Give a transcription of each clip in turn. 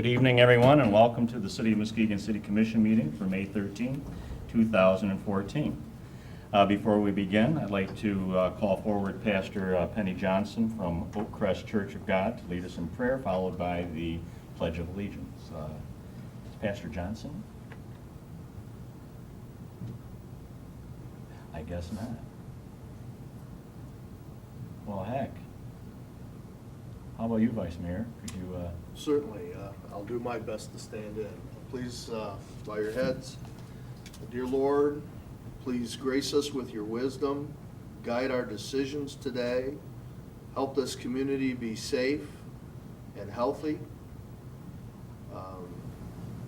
Good evening, everyone, and welcome to the City of Muskegon City Commission meeting for May 13, 2014. Before we begin, I'd like to call forward Pastor Penny Johnson from Oakcrest Church of God to lead us in prayer, followed by the Pledge of Allegiance. Pastor Johnson? I guess not. Well, heck. How about you, Vice Mayor? Could you... Certainly. I'll do my best to stand in. Please bow your heads. Dear Lord, please grace us with your wisdom. Guide our decisions today. Help this community be safe and healthy.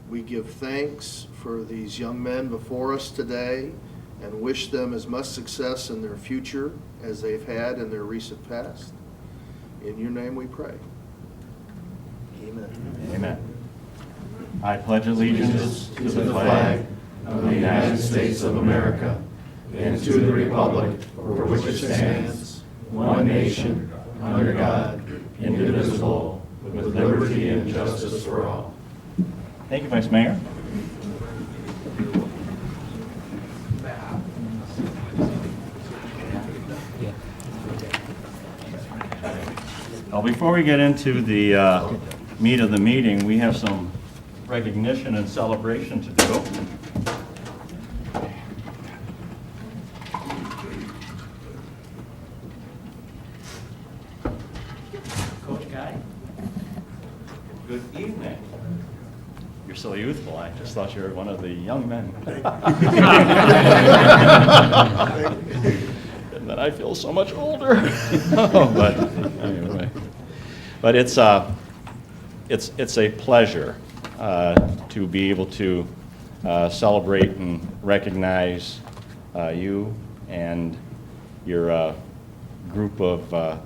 We give thanks for these young men before us today and wish them as much success in their future as they've had in their recent past. In your name we pray. Amen. Amen. I pledge allegiance to the flag of the United States of America and to the republic for which it stands, one nation, under God, indivisible, with liberty and justice for all. Thank you, Vice Mayor. Well, before we get into the meat of the meeting, we have some recognition and celebration to do. Coach Guy, good evening. You're so youthful. I just thought you were one of the young men. And then I feel so much older. But anyway, but it's a pleasure to be able to celebrate and recognize you and your group of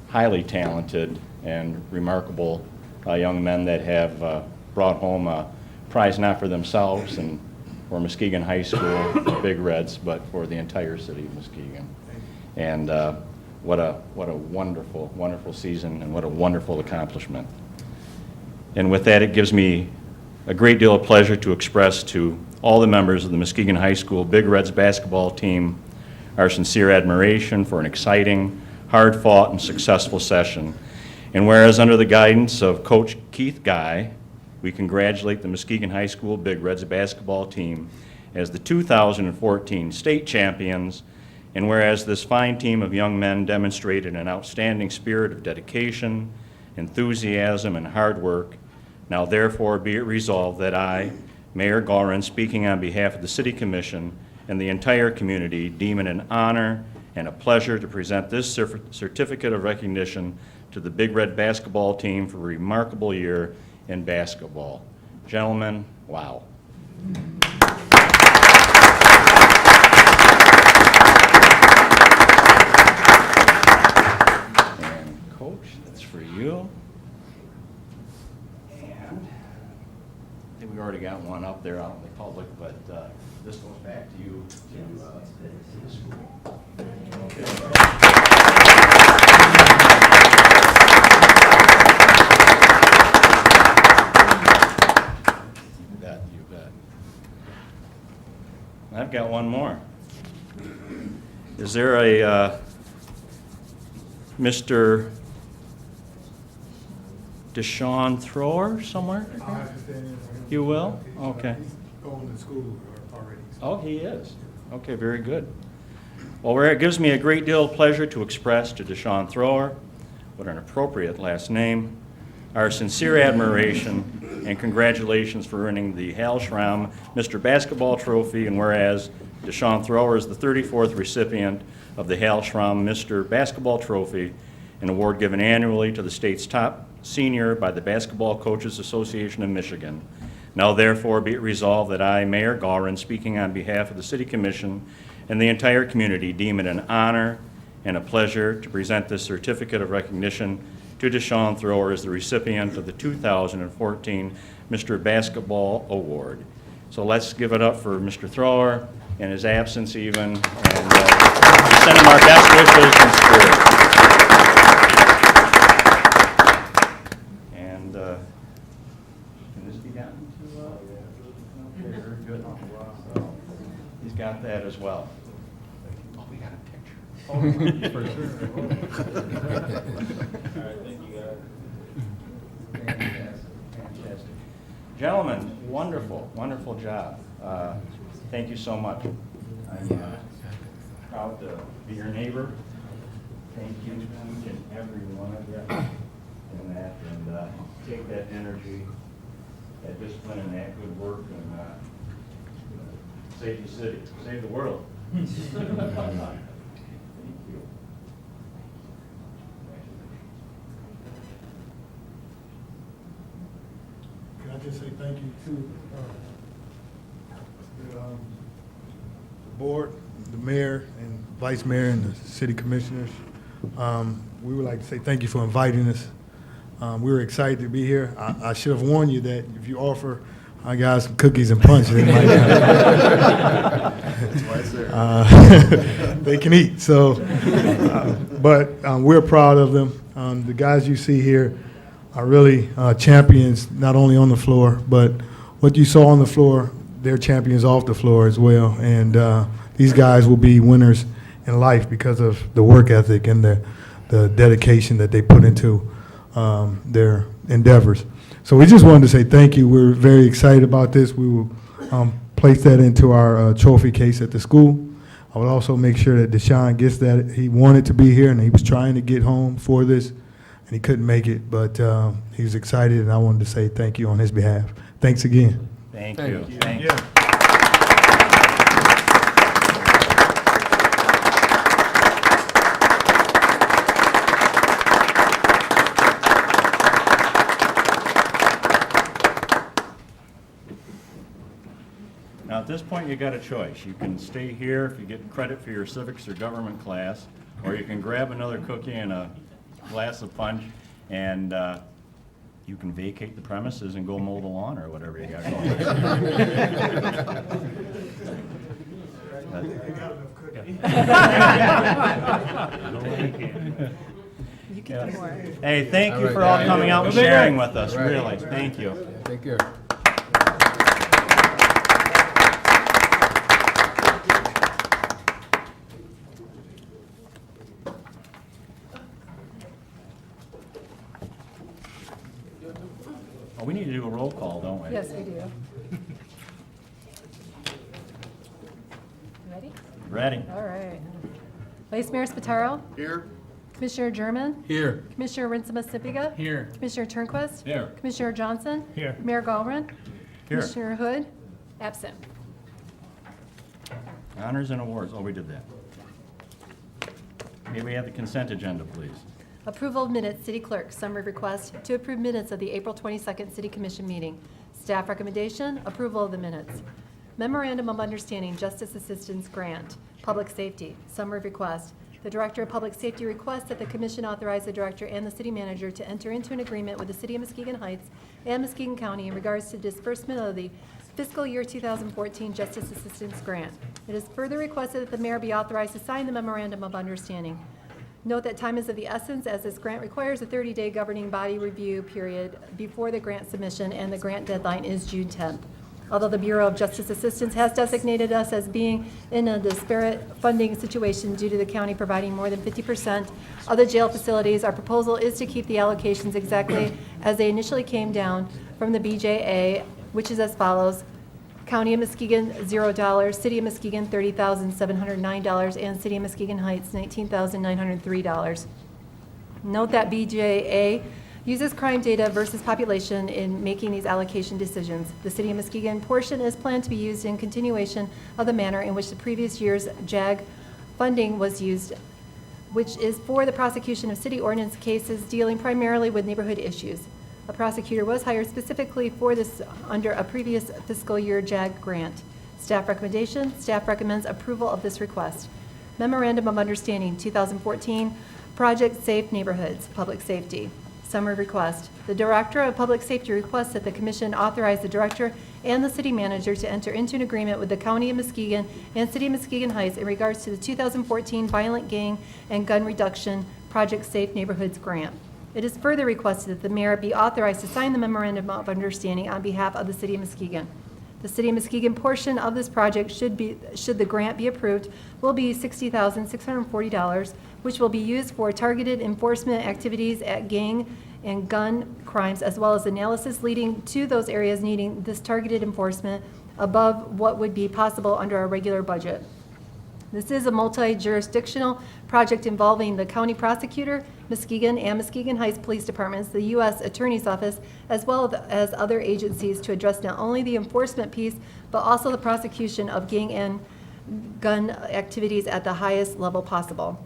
highly talented and remarkable young men that have brought home a prize not for themselves and for Muskegon High School, Big Reds, but for the entire city of Muskegon. And what a wonderful, wonderful season and what a wonderful accomplishment. And with that, it gives me a great deal of pleasure to express to all the members of the Muskegon High School Big Reds basketball team our sincere admiration for an exciting, hard-fought, and successful session. And whereas under the guidance of Coach Keith Guy, we congratulate the Muskegon High School Big Reds basketball team as the 2014 state champions, and whereas this fine team of young men demonstrated an outstanding spirit of dedication, enthusiasm, and hard work, now therefore be it resolved that I, Mayor Gorin, speaking on behalf of the City Commission and the entire community, deem it an honor and a pleasure to present this certificate of recognition to the Big Red basketball team for a remarkable year in basketball. Gentlemen, wow. And Coach, that's for you. And I think we already got one up there out in the public, but this goes back to you to the school. Okay. You bet. I've got one more. Is there a Mr. Deshaun Thrower somewhere? You will? Okay. He's going to school already. Oh, he is. Okay, very good. Well, it gives me a great deal of pleasure to express to Deshaun Thrower, what an appropriate last name, our sincere admiration and congratulations for earning the Hal Schramm Mr. Basketball Trophy, and whereas Deshaun Thrower is the 34th recipient of the Hal Schramm Mr. Basketball Trophy, an award given annually to the state's top senior by the Basketball Coaches Association of Michigan. Now therefore be it resolved that I, Mayor Gorin, speaking on behalf of the City Commission and the entire community, deem it an honor and a pleasure to present this certificate of recognition to Deshaun Thrower as the recipient of the 2014 Mr. Basketball Award. So let's give it up for Mr. Thrower in his absence even, and send him our best wishes and spirit. And it. So he's got that as well. Oh, we got a picture. For sure. All right, thank you, guys. Fantastic. Gentlemen, wonderful, wonderful job. Thank you so much. I'm proud to be your neighbor. Thank you, each and every one of you in that, and take that energy, that discipline, and that good work, and save the city, save the world. Thank you. Can I just say thank you to the board, the mayor and vice mayor and the city commissioners. We would like to say thank you for inviting us. We were excited to be here. I should have warned you that if you offer our guys some cookies and punch, they might they can eat. So, but we're proud of them. The guys you see here are really champions, not only on the floor, but what you saw on the floor, they're champions off the floor as well. And these guys will be winners in life because of the work ethic and the dedication that they put into their endeavors. So we just wanted to say thank you. We're very excited about this. We will place that into our trophy case at the school. I would also make sure that Deshaun gets that. He wanted to be here, and he was trying to get home for this, and he couldn't make it, but he was excited, and I wanted to say thank you on his behalf. Thanks again. Thank you. Thank you. Yeah. Now, at this point, you got a choice. You can stay here if you get credit for your civics or government class, or you can grab another cookie and a glass of punch, and you can vacate the premises and go mow the lawn or whatever you got going. You can do more. Hey, thank you for all coming out and sharing with us, really. Thank you. Take care. Oh, we need to do a roll call, don't we? Yes, we do. Ready? Ready? All right. Vice Mayor Spataro, Here? Commissioner German, Here. Commissioner Rinsema-Sipiga, Here. Commissioner Turnquist, Here. Commissioner Johnson, Here. Mayor Galvin, Here. Commissioner Hood, absent. Honors and awards. Oh, we did that. May we have the consent agenda, please? Approval of minutes, City Clerk, summary request to approve minutes of the April 22nd City Commission meeting. Staff recommendation, approval of the minutes. Memorandum of Understanding, Justice Assistance Grant, Public Safety, summary request. The Director of Public Safety requests that the Commission authorize the Director and the City Manager to enter into an agreement with the City of Muskegon Heights and Muskegon County in regards to disbursement of the fiscal year 2014 Justice Assistance Grant. It is further requested that the Mayor be authorized to sign the Memorandum of Understanding. Note that time is of the essence, as this grant requires a 30-day governing body review period before the grant submission, and the grant deadline is June 10th. Although the Bureau of Justice Assistance has designated us as being in a disparate funding situation due to the county providing more than 50% of the jail facilities, our proposal is to keep the allocations exactly as they initially came down from the BJA, which is as follows. County of Muskegon, $0, City of Muskegon, $30,709, and City of Muskegon Heights, $19,903. Note that BJA uses crime data versus population in making these allocation decisions. The City of Muskegon portion is planned to be used in continuation of the manner in which the previous year's JAG funding was used, which is for the prosecution of city ordinance cases dealing primarily with neighborhood issues. A prosecutor was hired specifically for this under a previous fiscal year JAG grant. Staff recommendation, staff recommends approval of this request. Memorandum of Understanding, 2014, Project Safe Neighborhoods, Public Safety. Summary request. The Director of Public Safety requests that the Commission authorize the Director and the City Manager to enter into an agreement with the County of Muskegon and City of Muskegon Heights in regards to the 2014 Violent Gang and Gun Reduction Project Safe Neighborhoods Grant. It is further requested that the Mayor be authorized to sign the Memorandum of Understanding on behalf of the City of Muskegon. The City of Muskegon portion of this project should the grant be approved, will be $60,640, which will be used for targeted enforcement activities at gang and gun crimes, as well as analysis leading to those areas needing this targeted enforcement above what would be possible under our regular budget. This is a multi-jurisdictional project involving the county prosecutor, Muskegon and Muskegon Heights Police Departments, the U.S. Attorney's Office, as well as other agencies to address not only the enforcement piece, but also the prosecution of gang and gun activities at the highest level possible.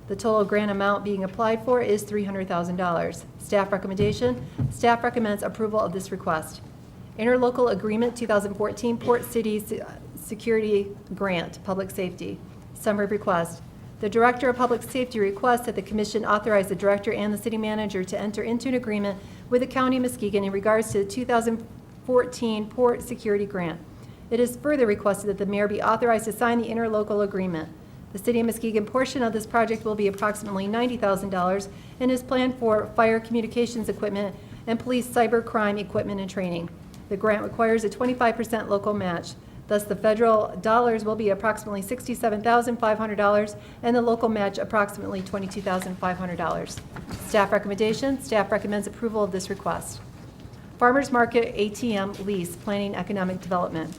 The total grant amount being applied for is $300,000. Staff recommendation, staff recommends approval of this request. Interlocal Agreement 2014 Port City Security Grant, Public Safety. Summary request. The Director of Public Safety requests that the Commission authorize the Director and the City Manager to enter into an agreement with the County of Muskegon in regards to the 2014 Port Security Grant. It is further requested that the Mayor be authorized to sign the interlocal agreement. The City of Muskegon portion of this project will be approximately $90,000 and is planned for fire communications equipment and police cyber crime equipment and training. The grant requires a 25% local match. Thus, the federal dollars will be approximately $67,500 and the local match approximately $22,500. Staff recommendation, staff recommends approval of this request. Farmers Market ATM lease, planning economic development.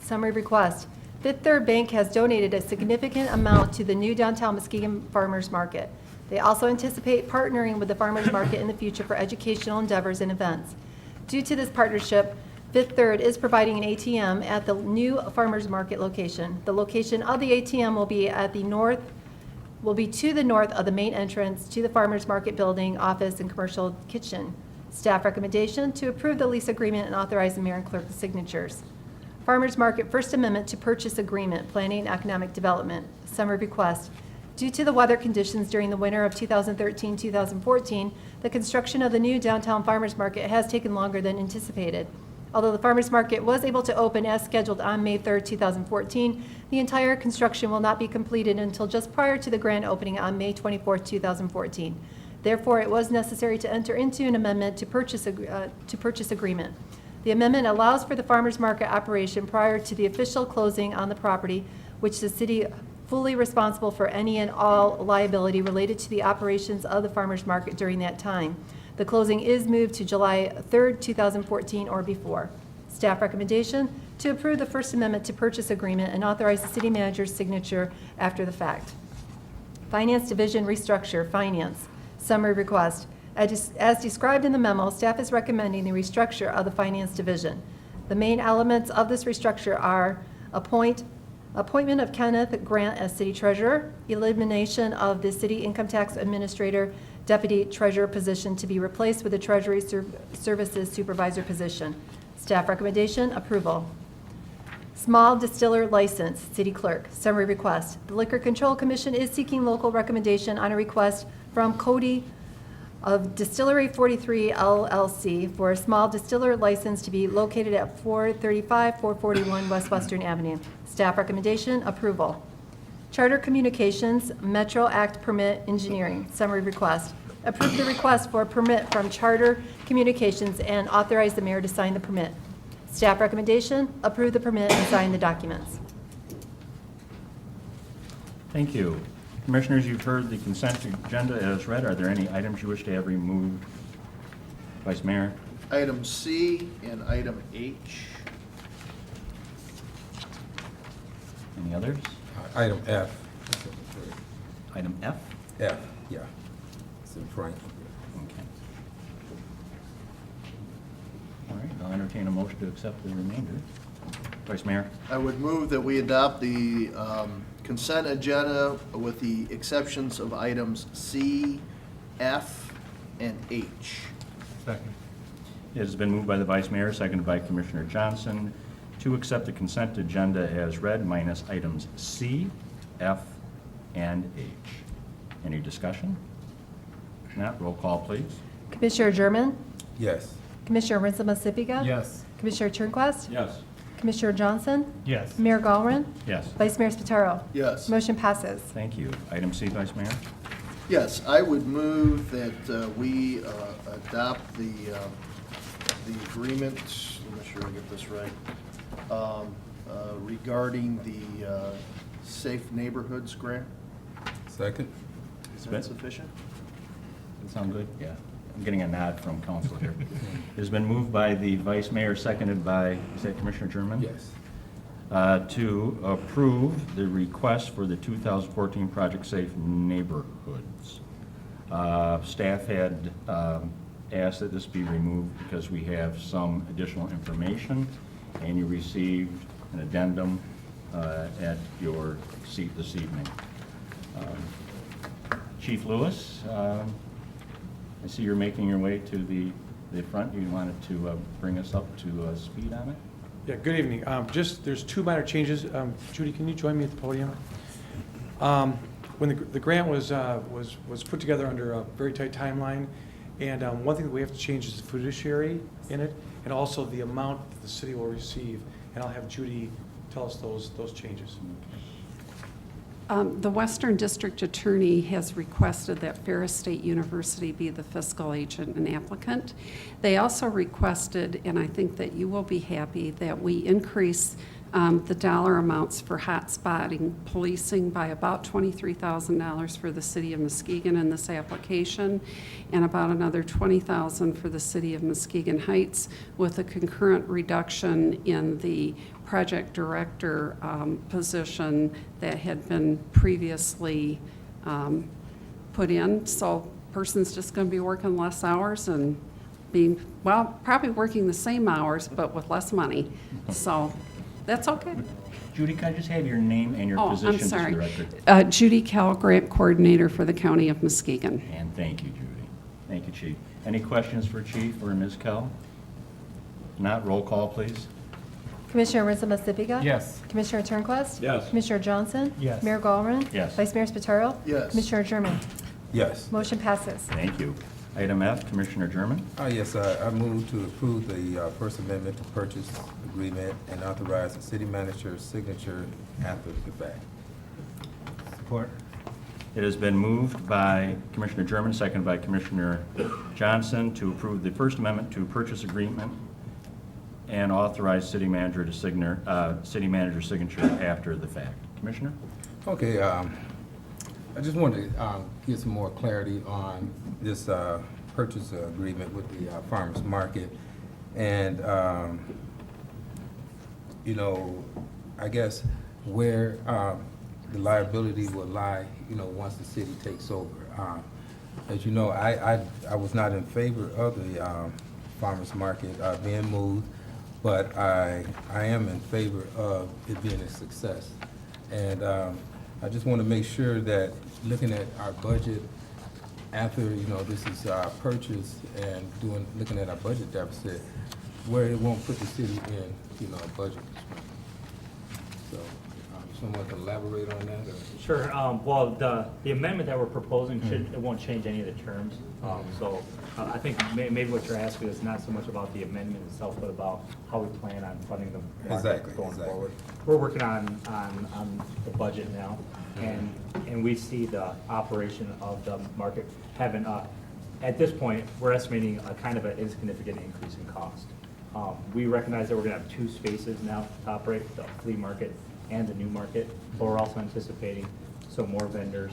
Summary request. Fifth Third Bank has donated a significant amount to the new downtown Muskegon Farmers Market. They also anticipate partnering with the Farmers Market in the future for educational endeavors and events. Due to this partnership, Fifth Third is providing an ATM at the new Farmers Market location. The location of the ATM will be to the north of the main entrance to the Farmers Market building, office, and commercial kitchen. Staff recommendation to approve the lease agreement and authorize the mayor and clerk's signatures. Farmers Market First Amendment to Purchase Agreement, Planning and Economic Development. Summary request. Due to the weather conditions during the winter of 2013-2014, the construction of the new downtown Farmers Market has taken longer than anticipated. Although the Farmers Market was able to open as scheduled on May 3rd, 2014, the entire construction will not be completed until just prior to the grand opening on May 24th, 2014. Therefore, it was necessary to enter into an amendment to purchase agreement. The amendment allows for the Farmers Market operation prior to the official closing on the property, which the city fully responsible for any and all liability related to the operations of the Farmers Market during that time. The closing is moved to July 3rd, 2014 or before. Staff recommendation to approve the First Amendment to Purchase Agreement and authorize the city manager's signature after the fact. Finance Division Restructure, Finance. Summary request. As described in the memo, staff is recommending the restructure of the Finance Division. The main elements of this restructure are appointment of Kenneth Grant as City Treasurer, elimination of the City Income Tax Administrator Deputy Treasurer position to be replaced with the Treasury Services Supervisor position. Staff recommendation, approval. Small Distiller License, City Clerk. Summary request. The Liquor Control Commission is seeking local recommendation on a request from Cody of Distillery 43 LLC for a small distiller license to be located at 435-441 West Western Avenue. Staff recommendation, approval. Charter Communications Metro Act Permit Engineering. Summary request. Approve the request for a permit from Charter Communications and authorize the mayor to sign the permit. Staff recommendation, approve the permit and sign the documents. Thank you. Commissioners, you've heard the consent agenda as read. Are there any items you wish to have removed? Vice Mayor? Item C and item H. Any others? Item F. Item F? F, yeah. It's in front. Okay. All right, I'll entertain a motion to accept the remainder. Vice Mayor? I would move that we adopt the consent agenda with the exceptions of items C, F, and H. Second. It has been moved by the Vice Mayor, seconded by Commissioner Johnson, to accept the consent agenda as read, minus items C, F, and H. Any discussion? If not, roll call, please. Commissioner German, Yes. Commissioner Rinsema-Sipiga. Yes. Commissioner Turnquist, Yes. Commissioner Johnson, Yes. Mayor Gallren, Yes. Vice Mayor Spataro. Yes. Motion passes. Thank you. Item C, Vice Mayor? Yes, I would move that we adopt the agreement, let me make sure I get this right. regarding the Safe Neighborhoods Grant. Second? Is that sufficient? Does that sound good? Yeah. I'm getting a nod from council here. It has been moved by the vice mayor, seconded by, is that Commissioner German? Yes. To approve the request for the 2014 Project Safe Neighborhoods. Staff had asked that this be removed because we have some additional information, and you received an addendum at your seat this evening. Chief Lewis, I see you're making your way to the front. You wanted to bring us up to speed on it? Yeah, good evening. There's two minor changes. Judy, can you join me at the podium? When the grant was put together under a very tight timeline, and one thing that we have to change is the fiduciary in it, and also the amount that the city will receive. And I'll have Judy tell us those changes. The Western District Attorney has requested that Ferris State University be the fiscal agent and applicant. They also requested, and I think that you will be happy, that we increase the dollar amounts for hotspotting policing by about $23,000 for the city of Muskegon in this application, and about another $20,000 for the city of Muskegon Heights, with a concurrent reduction in the project director position that had been previously put in. So person's just going to be working less hours and being, well, probably working the same hours, but with less money. So that's okay. Judy, can I just have your name and your Oh, position I'm just for sorry. the record? Judy Kell, Grant Coordinator for the County of Muskegon. And thank you, Judy. Thank you, Chief. Any questions for Chief or Ms. Kell? Not, roll call, please. Commissioner Rinson-Massipga? Yes. Commissioner Turnquist? Yes. Commissioner Johnson? Yes. Mayor Gallman? Yes. Vice Mayor Spataro? Yes. Commissioner German? Yes. Motion passes. Thank you. Item F, Commissioner German. Yes, I move to approve the First Amendment to Purchase Agreement and authorize the city manager's signature after the fact. Support. It has been moved by Commissioner German, seconded by Commissioner Johnson, to approve the First Amendment to Purchase Agreement and authorize city manager's signature after the fact. Commissioner? Okay, I just wanted to get some more clarity on this purchase agreement with the farmers market. And, you know, I guess where the liability will lie, you know, once the city takes over. As you know, I was not in favor of the farmers market being moved, but I am in favor of it being a success. And I just want to make sure that looking at our budget after, you know, this is purchased and looking at our budget deficit, where it won't put the city in, you know, a budget constraint. So, someone can elaborate on that, or? Sure. Well, the amendment that we're proposing it won't change any of the terms. So I think maybe what you're asking is not so much about the amendment itself, but about how we plan on funding the market going forward. We're working on the budget now, and we see the operation of the market having, at this point, we're estimating a kind of an insignificant increase in cost. We recognize that we're gonna have two spaces now to operate, the flea market and the new market, but we're also anticipating some more vendors,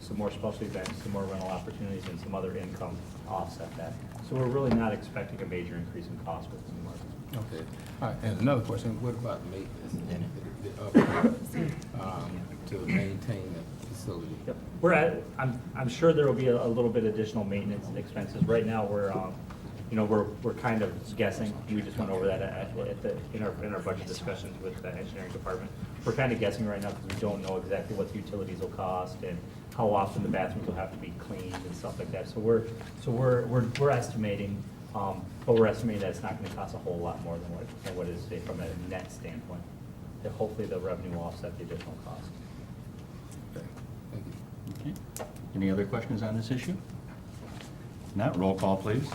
some more specialty events, some more rental opportunities, and some other income to offset that. So we're really not expecting a major increase in cost with the new market. Okay. All right, and another question, what about maintenance? The upkeep, to maintain the facility? Yep. I'm sure there will be a little bit additional maintenance expenses. Right now, we're kind of guessing. We just went over that in our budget discussions with the engineering department. We're kind of guessing right now because we don't know exactly what the utilities will cost and how often the bathrooms will have to be cleaned and stuff like that. So we're estimating, but we're estimating that it's not going to cost a whole lot more than what it is today from a net standpoint. That hopefully the revenue will offset the additional cost. Okay, thank you. Okay. Any other questions on this issue? Not, roll call, please.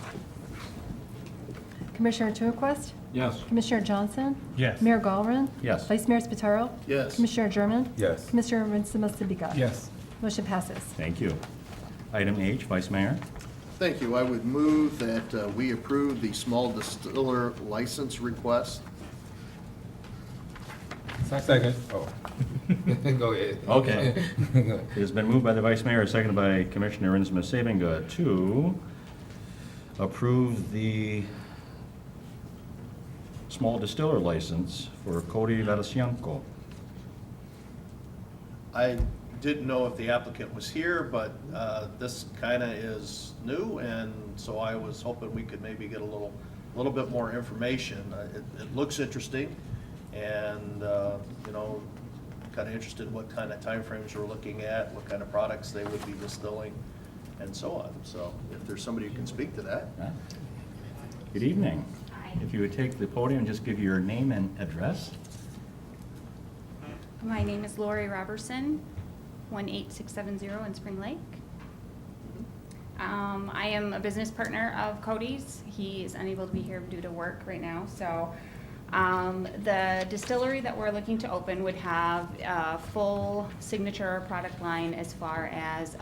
Commissioner Turnquist? Yes. Commissioner Johnson? Yes. Mayor Gallman? Yes. Vice Mayor Spataro? Yes. Commissioner German? Yes. Commissioner Rinson-Massipga? Yes. Motion passes. Thank you. Item H, Vice Mayor. Thank you. I would move that we approve the small distiller license request. Second. Oh. Go ahead. Okay. It has been moved by the Vice Mayor, seconded by Commissioner Ernst Muskegon to approve the small distiller license for Cody Vadasyanko. I didn't know if the applicant was here, but this kind of is new, and so I was hoping we could maybe get a little bit more information. It looks interesting, and, you know, kind of interested in what kind of timeframes we're looking at, what kind of products they would be distilling, and so on. So if there's somebody who can speak to that. Good evening. If you would take the podium and just give your name and address. My name is Lori Robertson, 18670 in Spring Lake. I am a business partner of Cody's. He is unable to be here due to work right now, so the distillery that we're looking to open would have a full signature product line as far as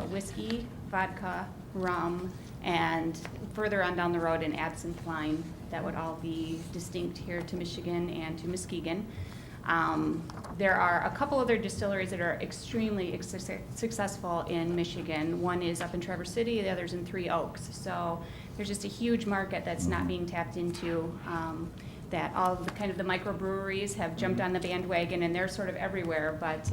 whiskey, vodka, rum, and further on down the road an absinthe line that would all be distinct here to Michigan and to Muskegon. There are a couple other distilleries that are extremely successful in Michigan. One is up in Traverse City, the other's in Three Oaks. So there's just a huge market that's not being tapped into, that all of the kind of the microbreweries have jumped on the bandwagon, and they're sort of everywhere, but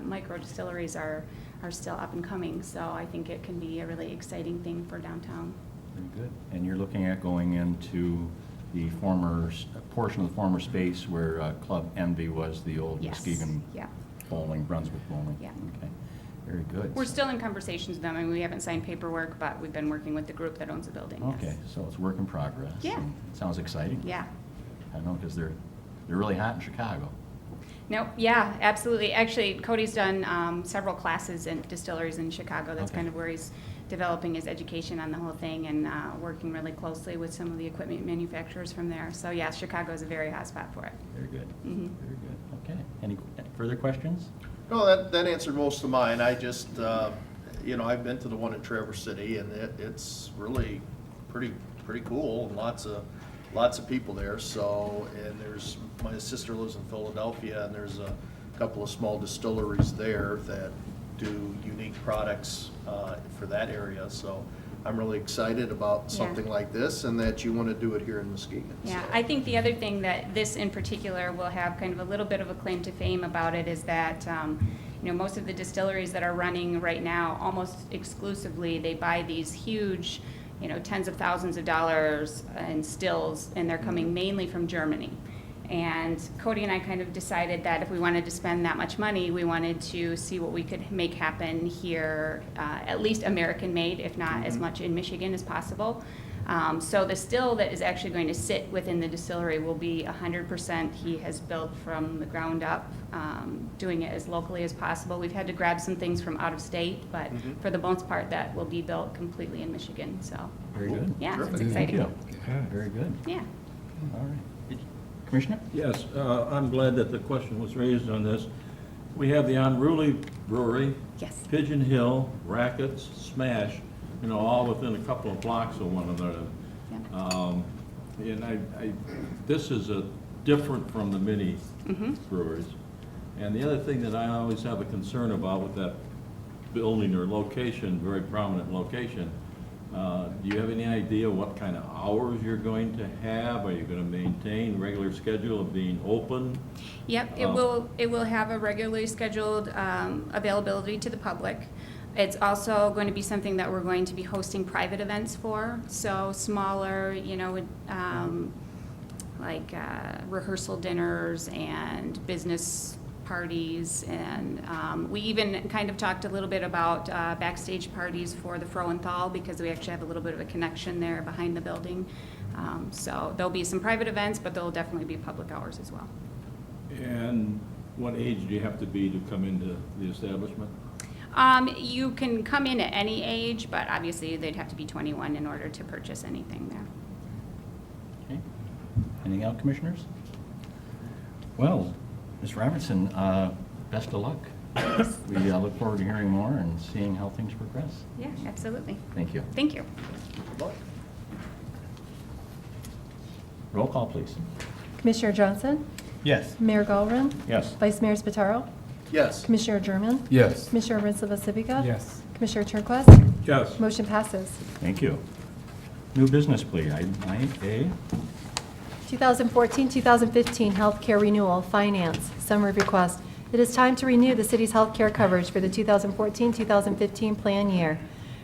micro distilleries are still up and coming. So I think it can be a really exciting thing for downtown. Very good. And you're looking at going into the former, portion of the former space where Club Envy was, the old Yes. Muskegon Yeah. bowling, Brunswick bowling? Yeah. Okay, very good. We're still in conversations with them, and we haven't signed paperwork, but we've been working with the group that owns the building. Yes. Okay, so it's work in progress. Yeah. and it Sounds exciting. Yeah. I know, because they're really hot in Chicago. No, yeah, absolutely. Actually, Cody's done several classes in distilleries in Chicago. That's Okay. kind of where he's developing his education on the whole thing, and working really closely with some of the equipment manufacturers from there. So yeah, Chicago is a very hot spot for it. Very good, Mhm. very good. Okay, any further questions? No, that answered most of mine. I just, you know, I've been to the one in Traverse City, and it's really pretty cool, and lots of people there. So, and my sister lives in Philadelphia, and there's a couple of small distilleries there that do unique products for that area. So I'm really excited about Yeah. something like this, and that you want to do it here in Muskegon. Yeah, So- I think the other thing that this in particular will have kind of a little bit of a claim to fame about it is that, you know, most of the distilleries that are running right now, almost exclusively, they buy these huge, you know, tens of thousands of dollars in stills, and they're coming mainly from Germany. And Cody and I kind of decided that if we wanted to spend that much money, we wanted to see what we could make happen here, at least American-made, if not as much in Michigan as possible. So the still that is actually going to sit within the distillery will be 100% he has built from the ground up, doing it as locally as possible. We've had to grab some things from out of state, but for the most part, that will be built completely in Michigan. So Very good. yeah, it's Thank exciting. you. Very good. Yeah. All right. Commissioner? Yes, I'm glad that the question was raised on this. We have the Unruly Brewery, Yes. Pigeon Hill, Rackets, Smash, you know, all within a couple of blocks of one another. Yeah. And this is different from the mini breweries. And the other thing that I always have a concern about with that building or location, very prominent location, do you have any idea what kind of hours you're going to have? Are you going to maintain regular schedule of being open? Yep, it will have a regularly scheduled availability to the public. It's also going to be something that we're going to be hosting private events for, so smaller, you know, like rehearsal dinners and business parties, and we even kind of talked a little bit about backstage parties for the Frohenthal, because we actually have a little bit of a connection there behind the building. So there'll be some private events, but there'll definitely be public hours as well. And what age do you have to be to come into the establishment? You can come in at any age, but obviously they'd have to be 21 in order to purchase anything there. Okay. Anything else, commissioners? Well, Ms. Robertson, best of luck. We look forward to hearing more and seeing how things progress. Yeah, absolutely. Thank you. Thank you. Good luck. Roll call, please. Commissioner Johnson? Yes. Mayor Galvin, Yes. Vice Mayor Spataro, Yes. Commissioner German, Yes. Commissioner Rinsula Sibica. Yes. Commissioner Turnquest. Yes. Motion passes. Thank you. New business, please. Item 9A. 2014-2015 healthcare renewal, finance, summary request. It is time to renew the city's healthcare coverage for the 2014-2015 plan year.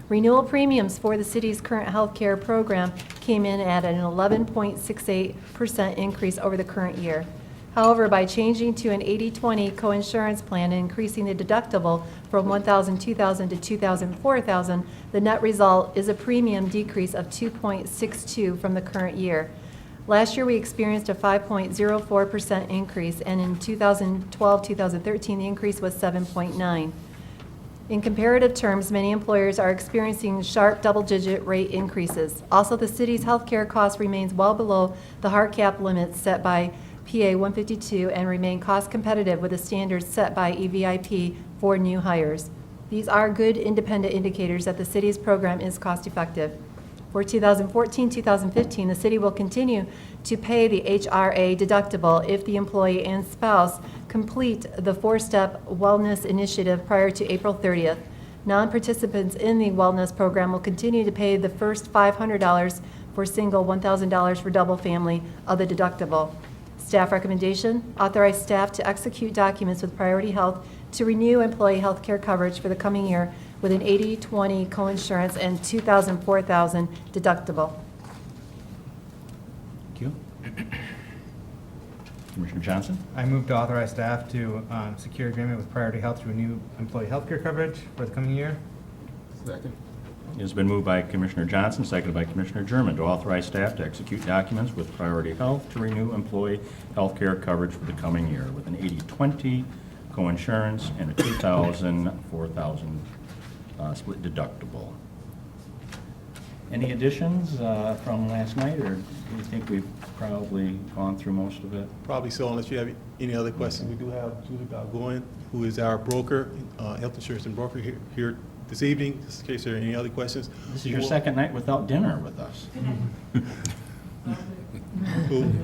Renewal premiums for the city's current healthcare program came in at an 11.68% increase over the current year. However, by changing to an 80-20 coinsurance plan and increasing the deductible from $1,000, $2,000 to $2,000, $4,000, the net result is a premium decrease of 2.62 from the current year. Last year, we experienced a 5.04% increase, and in 2012-2013, the increase was 7.9. In comparative terms, many employers are experiencing sharp double-digit rate increases. Also, the city's healthcare cost remains well below the hard cap limits set by PA 152 and remain cost competitive with the standards set by EVIP for new hires. These are good independent indicators that the city's program is cost effective. For 2014-2015, the city will continue to pay the HRA deductible if the employee and spouse complete the four-step wellness initiative prior to April 30th. Non-participants in the wellness program will continue to pay the first $500 for single, $1,000 for double family of the deductible. Staff recommendation, authorize staff to execute documents with Priority Health to renew employee health care coverage for the coming year with an 80-20 coinsurance and $2,000, $4,000 deductible. Thank you. Commissioner Johnson? I move to authorize staff to secure agreement with Priority Health to renew employee health care coverage for the coming year. Second. It has been moved by Commissioner Johnson, seconded by Commissioner German, to authorize staff to execute documents with Priority Health to renew employee health care coverage for the coming year with an 80-20 coinsurance and a $2,000, $4,000 split deductible. Any additions from last night, or do you think we've probably gone through most of it? Probably so, unless you have any other questions. We do have Julie Balgoin, who is our broker, health insurance and broker here this evening, just in case there are any other questions. This is your second night without dinner with us.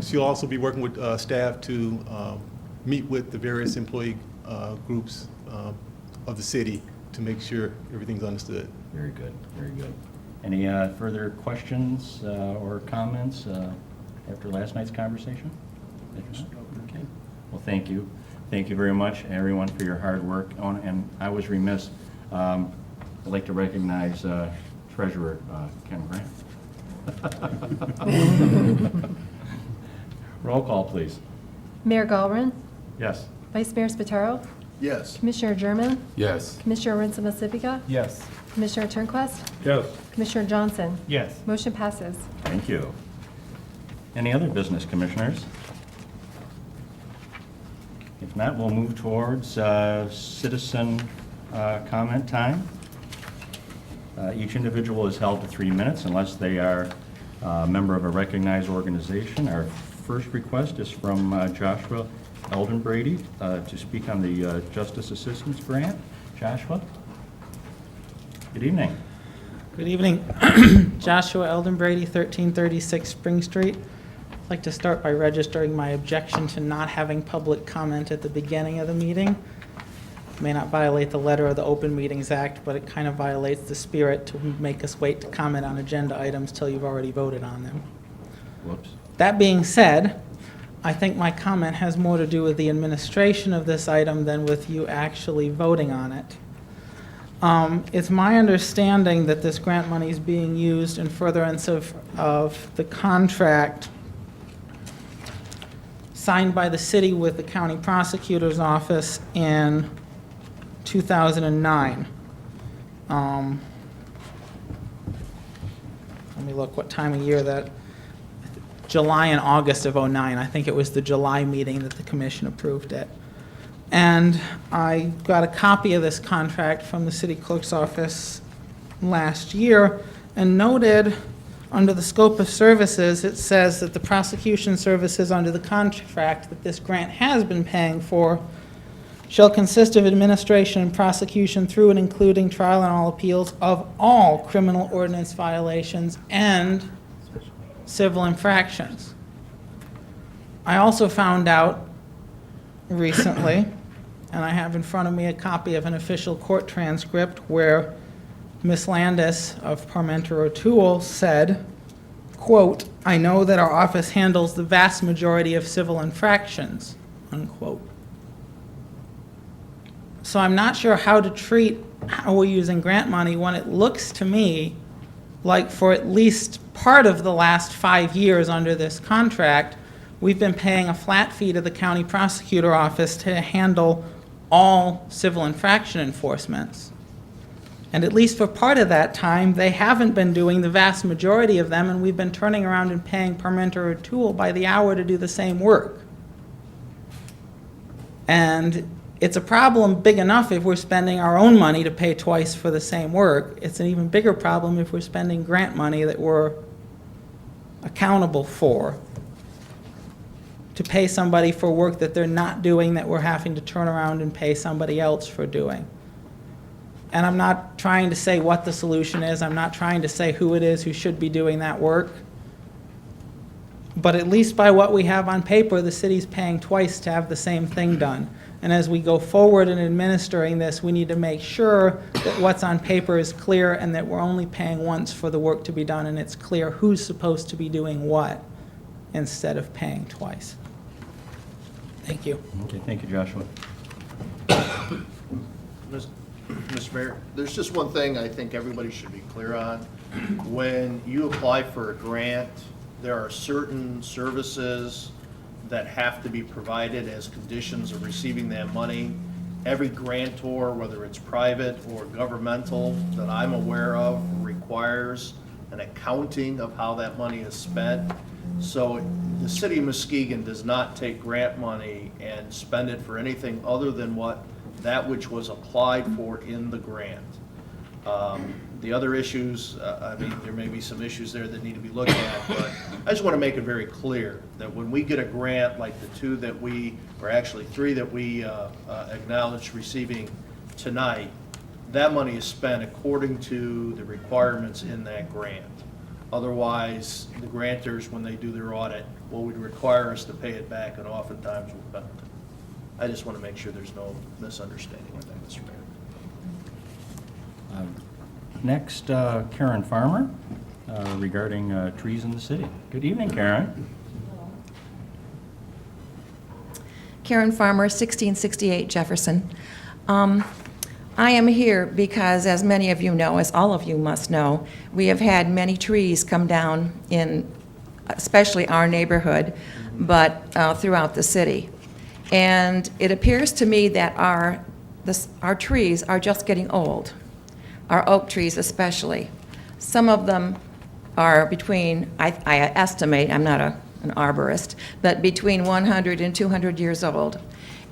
She'll also be working with staff to meet with the various employee groups of the city to make sure everything's understood. Very good, very good. Any further questions or comments after last night's conversation? Okay. Well, thank you. Thank you very much, everyone, for your hard work. And I was remiss. I'd like to recognize Treasurer Ken Grant. Roll call, please. Mayor Galvin, Yes. Vice Mayor Spataro, Yes. Commissioner German, Yes. Commissioner Rinsula Sibica, Yes. Commissioner Turnquest, Yes. Commissioner Johnson. Yes. Motion passes. Thank you. Any other business, commissioners? If not, we'll move towards citizen comment time. Each individual is held to 3 minutes unless they are a member of a recognized organization. Our first request is from Joshua Eldenbrady to speak on the Justice Assistance Grant. Joshua? Good evening. Good evening. Joshua Eldenbrady, 1336 Spring Street. I'd like to start by registering my objection to not having public comment at the beginning of the meeting. It may not violate the letter of the Open Meetings Act, but it kind of violates the spirit to make us wait to comment on agenda items till you've already voted on them. Whoops. That being said, I think my comment has more to do with the administration of this item than with you actually voting on it. It's my understanding that this grant money is being used in furtherance of the contract signed by the city with the county prosecutor's office in 2009. Let me look what time of year that, July and August of '09. I think it was the July meeting that the commission approved it. And I got a copy of this contract from the city clerk's office last year and noted under the scope of services, it says that the prosecution services under the contract that this grant has been paying for shall consist of administration and prosecution through and including trial and all appeals of all criminal ordinance violations and civil infractions. I also found out recently, and I have in front of me a copy of an official court transcript where Ms. Landis of Parmenter O'Toole said, quote, "I know that our office handles the vast majority of civil infractions," unquote. So I'm not sure how to treat how we're using grant money when it looks to me like for at least part of the last 5 years under this contract, we've been paying a flat fee to the county prosecutor office to handle all civil infraction enforcements. And at least for part of that time, they haven't been doing the vast majority of them, and we've been turning around and paying Parmenter O'Toole by the hour to do the same work. And it's a problem big enough if we're spending our own money to pay twice for the same work. It's an even bigger problem if we're spending grant money that we're accountable for to pay somebody for work that they're not doing, that we're having to turn around and pay somebody else for doing. And I'm not trying to say what the solution is. I'm not trying to say who it is who should be doing that work. But at least by what we have on paper, the city's paying twice to have the same thing done. And as we go forward in administering this, we need to make sure that what's on paper is clear and that we're only paying once for the work to be done, and it's clear who's supposed to be doing what instead of paying twice. Thank you. Okay, thank you, Joshua. Mr. Mayor, there's just one thing I think everybody should be clear on. When you apply for a grant, there are certain services that have to be provided as conditions of receiving that money. Every grantor, whether it's private or governmental, that I'm aware of, requires an accounting of how that money is spent. So the city of Muskegon does not take grant money and spend it for anything other than that which was applied for in the grant. The other issues, I mean, there may be some issues there that need to be looked at, but I just want to make it very clear that when we get a grant like the two that or actually three that we acknowledged receiving tonight, that money is spent according to the requirements in that grant. Otherwise, the grantors, when they do their audit, would require us to pay it back, and oftentimes with penalty. I just want to make sure there's no misunderstanding with that, Mr. Mayor. Next, Karen Farmer, regarding trees in the city. Good evening, Karen. Karen Farmer, 1668 Jefferson. I am here because, as many of you know, as all of you must know, we have had many trees come down in especially our neighborhood, but throughout the city. And it appears to me that our trees are just getting old, our oak trees especially. Some of them are between, I estimate, I'm not an arborist, but between 100 and 200 years old.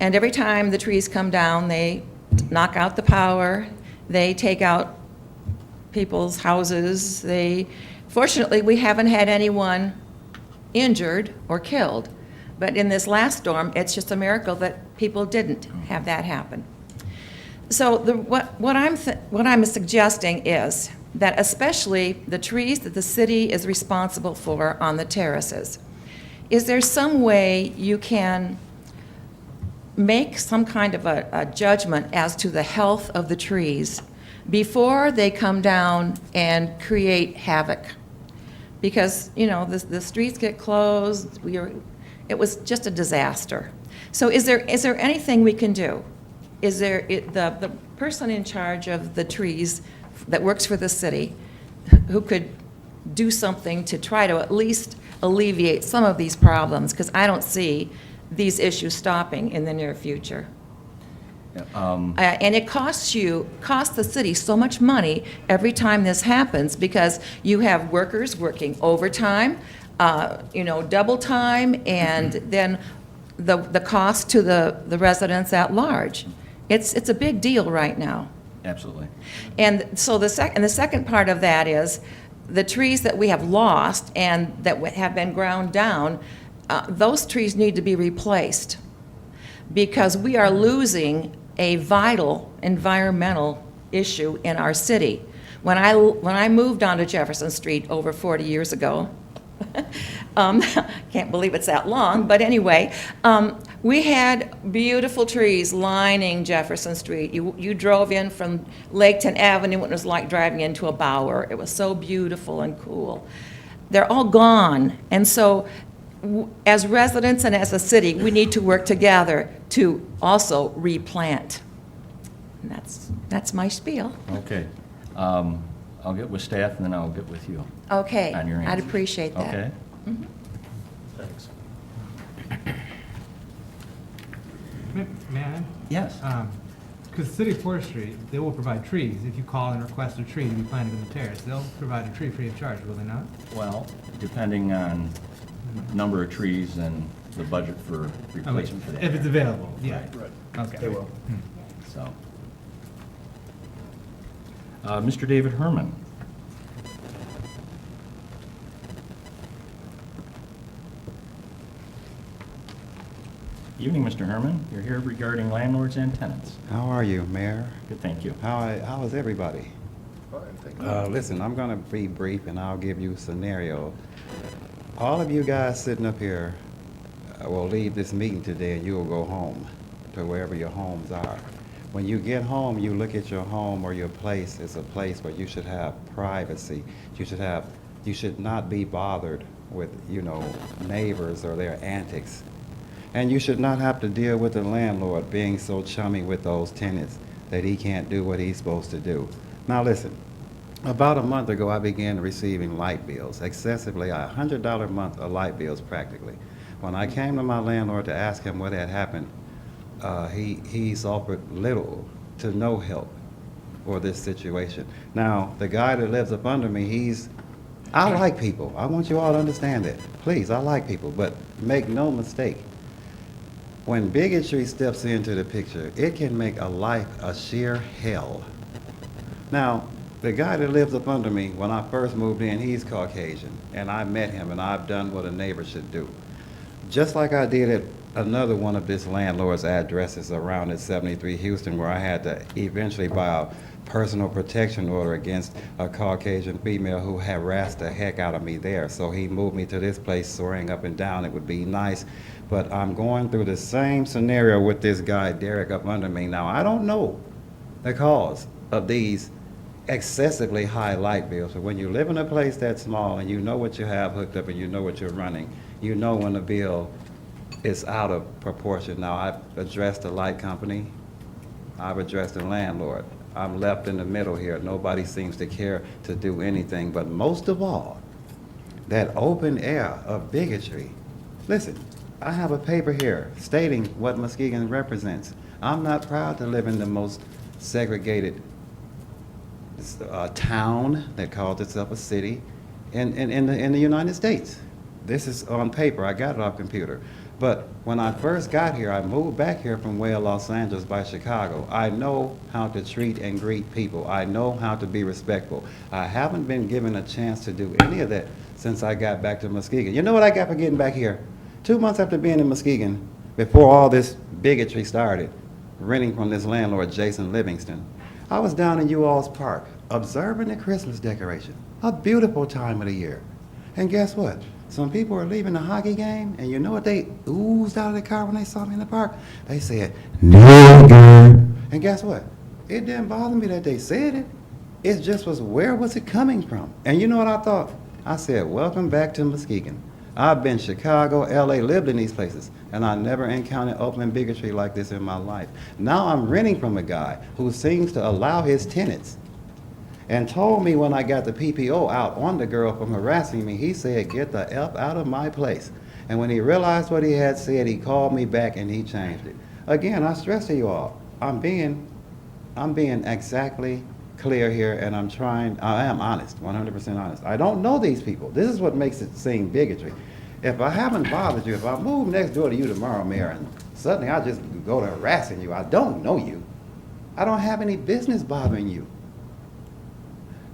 And every time the trees come down, they knock out the power, they take out people's houses. Fortunately, we haven't had anyone injured or killed. But in this last storm, it's just a miracle that people didn't have that happen. So what I'm suggesting is that especially the trees that the city is responsible for on the terraces, is there some way you can make some kind of a judgment as to the health of the trees before they come down and create havoc? Because, you know, the streets get closed, it was just a disaster. So is there anything we can do? Is there the person in charge of the trees that works for the city who could do something to try to at least alleviate some of these problems? Because I don't see these issues stopping in the near future. And it costs the city so much money every time this happens, because you have workers working overtime, double time, and then the cost to the residents at large. It's a big deal right now. Absolutely. And so the second part of that is the trees that we have lost and that have been ground down, those trees need to be replaced, because we are losing a vital environmental issue in our city. When I moved onto Jefferson Street over 40 years ago, can't believe it's that long, but anyway, We had beautiful trees lining Jefferson Street. You drove in from Laketon Avenue, and it was like driving into a bower. It was so beautiful and cool. They're all gone, and so as residents and as a city, we need to work together to also replant. And that's my spiel. Okay. I'll get with staff, and then I'll get with you. Okay, On your I'd answer. appreciate that. Okay? Mhm. Thanks. May I? Yes. Because City Forestry, they will provide trees. If you call and request a tree to be planted in the terrace, they'll provide a tree free of charge, will they not? Well, depending on number of trees and the budget for replacement for that. If it's available, yeah. Right. Okay. They will. So. Mr. David Herman. Evening, Mr. Herman. You're here regarding landlords and tenants. How are you, Mayor? Good, thank you. How is everybody? Fine, thank you. Listen, I'm going to be brief and I'll give you a scenario. All of you guys sitting up here will leave this meeting today and you will go home to wherever your homes are. When you get home, you look at your home or your place as a place where you should have privacy. You should not be bothered with, neighbors or their antics. And you should not have to deal with the landlord being so chummy with those tenants that he can't do what he's supposed to do. Now listen, about a month ago I began receiving light bills, excessively $100 a month of light bills practically. When I came to my landlord to ask him what had happened, he's offered little to no help for this situation. Now, the guy that lives up under me, I like people. I want you all to understand that. Please, I like people, but make no mistake. When bigotry steps into the picture, it can make a life a sheer hell. Now, the guy that lives up under me, when I first moved in, he's Caucasian, and I met him, and I've done what a neighbor should do. Just like I did at another one of this landlord's addresses around at 73 Houston, where I had to eventually buy a personal protection order against a Caucasian female who harassed the heck out of me there. So he moved me to this place, swearing up and down it would be nice. But I'm going through the same scenario with this guy, Derek, up under me. Now, I don't know the cause of these excessively high light bills, but when you live in a place that small and you know what you have hooked up and you know what you're running, you know when the bill is out of proportion. Now, I've addressed the light company, I've addressed the landlord. I'm left in the middle here. Nobody seems to care to do anything, but most of all, that open air of bigotry. Listen, I have a paper here stating what Muskegon represents. I'm not proud to live in the most segregated town that calls itself a city in the United States. This is on paper. I got it off computer. But when I first got here, I moved back here from Wales, Los Angeles by Chicago. I know how to treat and greet people. I know how to be respectful. I haven't been given a chance to do any of that since I got back to Muskegon. You know what I got for getting back here? 2 months after being in Muskegon, before all this bigotry started, renting from this landlord, Jason Livingston, I was down in U-All's Park observing the Christmas decoration. A beautiful time of the year. And guess what? Some people were leaving the hockey game, and you know what they oozed out of the car when they saw me in the park? They said, "Nigger." And guess what? It didn't bother me that they said it. It just was, where was it coming from? And you know what I thought? I said, welcome back to Muskegon. I've been Chicago, LA, lived in these places, and I never encountered open bigotry like this in my life. Now I'm renting from a guy who seems to allow his tenants, and told me when I got the PPO out on the girl from harassing me, he said, get the F out of my place. And when he realized what he had said, he called me back and he changed it. Again, I stress to you all, I'm being exactly clear here, and I am honest, 100% honest. I don't know these people. This is what makes it seem bigotry. If I haven't bothered you, if I move next door to you tomorrow, Mayor, and suddenly I just go to harassing you, I don't know you. I don't have any business bothering you.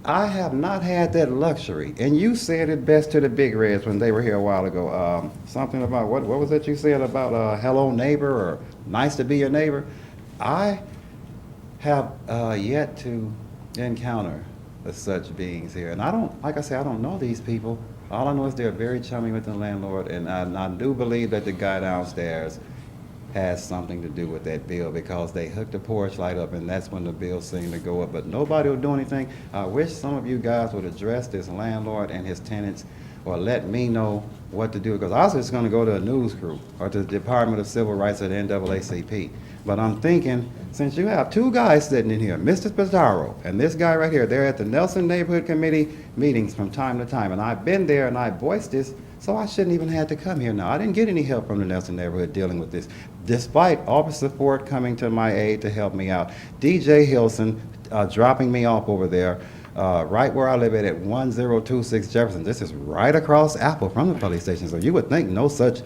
I have not had that luxury, and you said it best to the Big Reds when they were here a while ago. Something about, what was it you said about hello neighbor, or nice to be your neighbor? I have yet to encounter such beings here, and I don't know these people. All I know is they're very chummy with the landlord, and I do believe that the guy downstairs has something to do with that bill because they hooked the porch light up and that's when the bill seemed to go up, but nobody will do anything. I wish some of you guys would address this landlord and his tenants or let me know what to do, because I was just gonna go to a news crew or to the Department of Civil Rights at the NAACP. But I'm thinking, since you have two guys sitting in here, Mr. Pizarro and this guy right here, they're at the Nelson Neighborhood Committee meetings from time to time, and I've been there and I voiced this, so I shouldn't even have to come here now. I didn't get any help from the Nelson Neighborhood dealing with this, despite Officer Ford coming to my aid to help me out. DJ Hilson dropping me off over there, right where I live at 1026 Jefferson. This is right across Apple from the police station, so you would think no such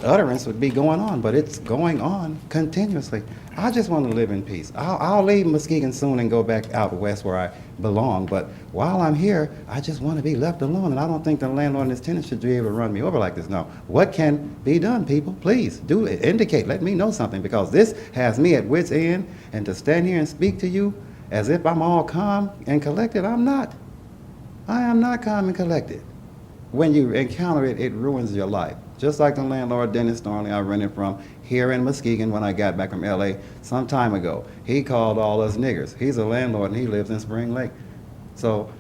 utterance would be going on, but it's going on continuously. I just want to live in peace. I'll leave Muskegon soon and go back out west where I belong, but while I'm here, I just want to be left alone, and I don't think the landlord and his tenants should be able to run me over like this. Now, what can be done, people? Please, do it. Indicate, let me know something, because this has me at wit's end, and to stand here and speak to you as if I'm all calm and collected, I'm not. I am not calm and collected. When you encounter it, it ruins your life. Just like the landlord, Dennis Thornley, I rented from here in Muskegon when I got back from LA some time ago. He called all us niggers. He's a landlord and he lives in Spring Lake. So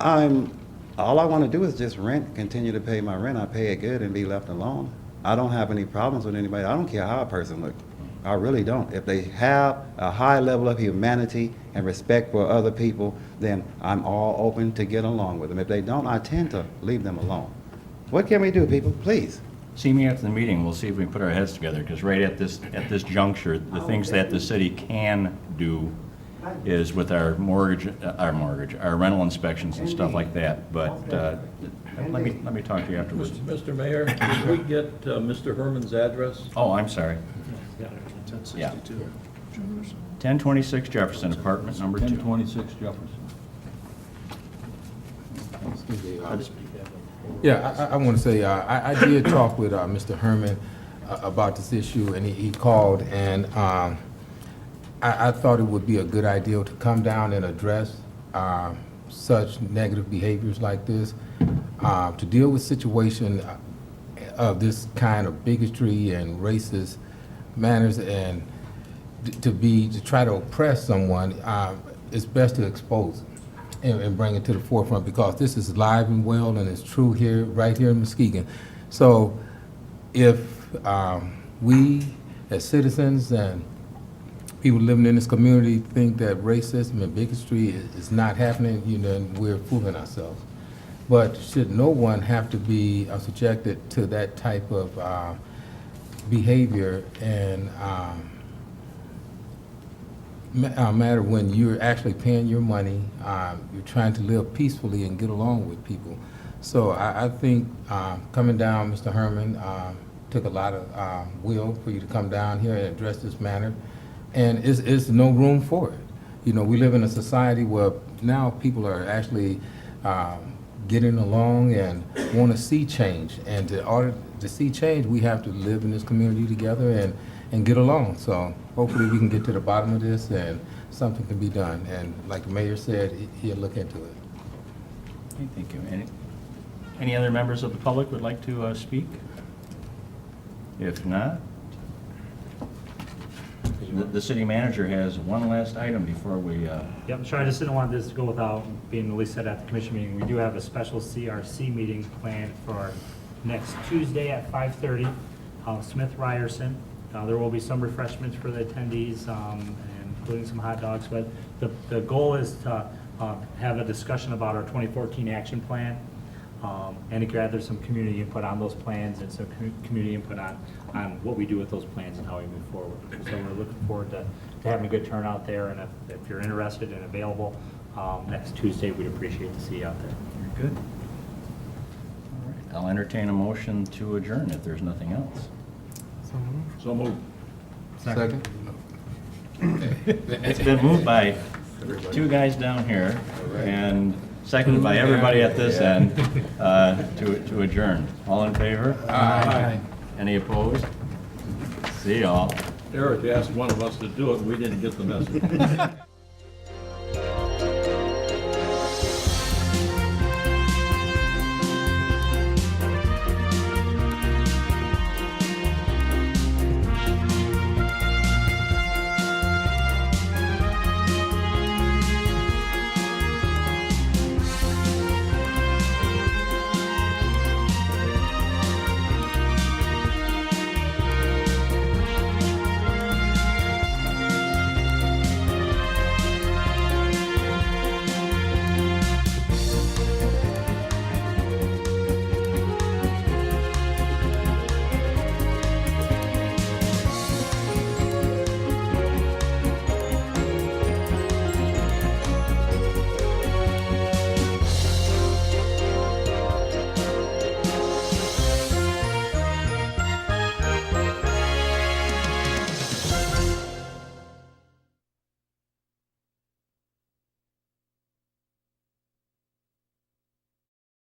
all I want to do is just rent, continue to pay my rent. I pay it good and be left alone. I don't have any problems with anybody. I don't care how a person looks. I really don't. If they have a high level of humanity and respect for other people, then I'm all open to get along with them. If they don't, I tend to leave them alone. What can we do, people? Please. See me after the meeting, we'll see if we can put our heads together, because right at this juncture, the things that the city can do is with our rental inspections and stuff like that, but let me talk to you afterwards. Mr. Mayor, did we get Mr. Herman's address? Oh, I'm sorry. Yeah. 1026 Jefferson, apartment number 2. 1026 Jefferson. Yeah, I want to say, I did talk with Mr. Herman about this issue, and he called, and I thought it would be a good idea to come down and address such negative behaviors like this, to deal with situation of this kind of bigotry and racist manners, and to try to oppress someone. It's best to expose it and bring it to the forefront, because this is live and well and it's true here, right here in Muskegon. So if we as citizens and people living in this community think that racism and bigotry is not happening, we're fooling ourselves. But should no one have to be subjected to that type of behavior and matter when you're actually paying your money, you're trying to live peacefully and get along with people. So I think coming down, Mr. Herman, took a lot of will for you to come down here and address this matter, and it's no room for it. We live in a society where now people are actually getting along and want to see change, and in order to see change, we have to live in this community together and get along. So hopefully we can get to the bottom of this and something can be done. And like the mayor said, he'll look into it. Okay, thank you. Any other members of the public would like to speak? If not, the city manager has one last item before we... Yep, sure, I just didn't want this to go without being released said at the commission meeting. We do have a special CRC meeting planned for next Tuesday at 5:30, Smith Ryerson. There will be some refreshments for the attendees, including some hot dogs, but the goal is to have a discussion about our 2014 action plan, and to gather some community input on those plans and some community input on what we do with those plans and how we move forward. So we're looking forward to having a good turnout there, and if you're interested and available, next Tuesday, we'd appreciate to see you out there. Very good. All right, I'll entertain a motion to adjourn if there's nothing else. So moved. Second. It's been moved by two guys down here and seconded by everybody at this end to adjourn. All in favor? Aye. Any opposed? See y'all. Eric asked one of us to do it, we didn't get the message.